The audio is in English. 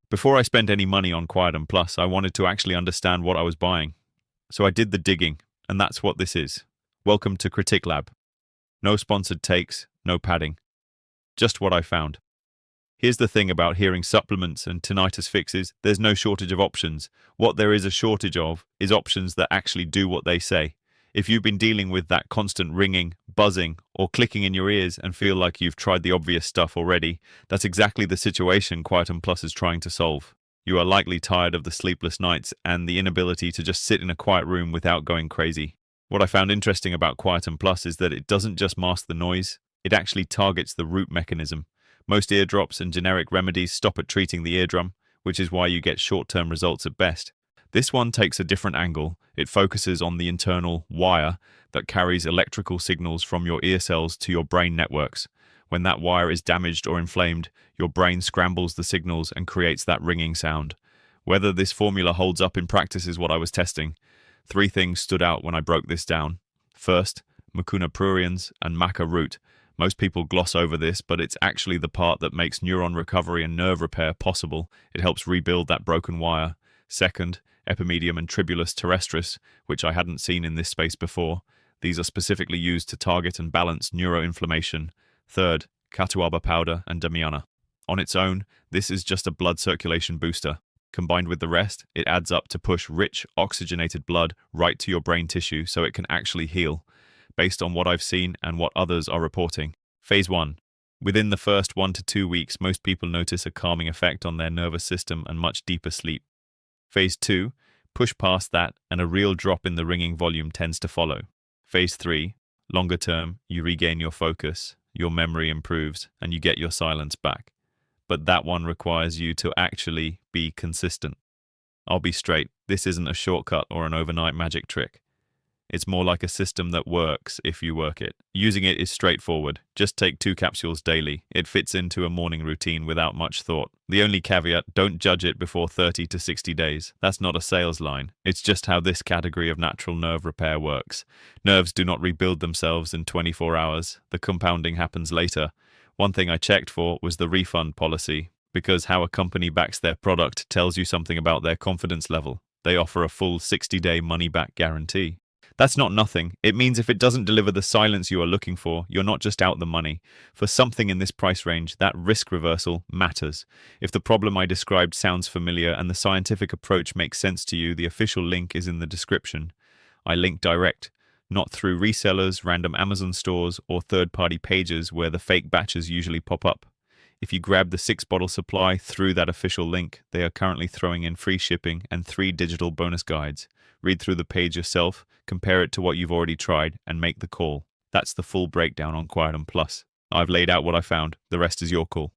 Before I spent any money on Quietum Plus, I wanted to actually understand what I was buying. So I did the digging, and that's what this is. Welcome to CritiqLab. No sponsored takes, no padding. Just what I found. Here's the thing about hearing supplements and tinnitus fixes, there's no shortage of options. What there is a shortage of is options that actually do what they say. If you've been dealing with that constant ringing, buzzing, or clicking in your ears and feel like you've tried the obvious stuff already, that's exactly the situation Quietum Plus is trying to solve. You are likely tired of the sleepless nights and the inability to just sit in a quiet room without going crazy. What I found interesting about Quietum Plus is that it doesn't just mask the noise, it actually targets the root mechanism. Most ear drops and generic remedies stop at treating the eardrum, which is why you get short-term results at best. This one takes a different angle. It focuses on the internal wire that carries electrical signals from your ear cells to your brain networks. When that wire is damaged or inflamed, your brain scrambles the signals and creates that ringing sound. Whether this formula holds up in practice is what I was testing. 3 things stood out when I broke this down. First, Mucuna Pruriens and Maca Root. Most people gloss over this, but it's actually the part that makes neuron recovery and nerve repair possible. It helps rebuild that broken wire. Second, Epimedium and Tribulus terrestris, which I hadn't seen in this space before. These are specifically used to target and balance neuroinflammation. Third, Catuaba powder and Damiana. On its own, this is just a blood circulation booster. Combined with the rest, it adds up to push rich, oxygenated blood right to your brain tissue so it can actually heal, based on what I've seen and what others are reporting. Phase 1. Within the first 1 to 2 weeks, most people notice a calming effect on their nervous system and much deeper sleep. Phase 2. Push past that, and a real drop in the ringing volume tends to follow. Phase 3. Longer term, you regain your focus, your memory improves, and you get your silence back. But that one requires you to actually be consistent. I'll be straight, this isn't a shortcut or an overnight magic trick. It's more like a system that works if you work it. Using it is straightforward. Just take 2 capsules daily. It fits into a morning routine without much thought. The only caveat, don't judge it before 30 to 60 days. That's not a sales line. It's just how this category of natural nerve repair works. Nerves do not rebuild themselves in 24 hours. The compounding happens later. One thing I checked for was the refund policy, because how a company backs their product tells you something about their confidence level. They offer a full 60-day money-back guarantee. That's not nothing. It means if it doesn't deliver the silence you are looking for, you're not just out the money. For something in this price range, that risk reversal matters. If the problem I described sounds familiar and the scientific approach makes sense to you, the official link is in the description. I link direct, not through resellers, random Amazon stores, or third-party pages where the fake batches usually pop up. If you grab the 6-bottle supply through that official link, they are currently throwing in free shipping and 3 digital bonus guides. Read through the page yourself, compare it to what you've already tried, and make the call. That's the full breakdown on Quietum Plus. I've laid out what I found. The rest is your call.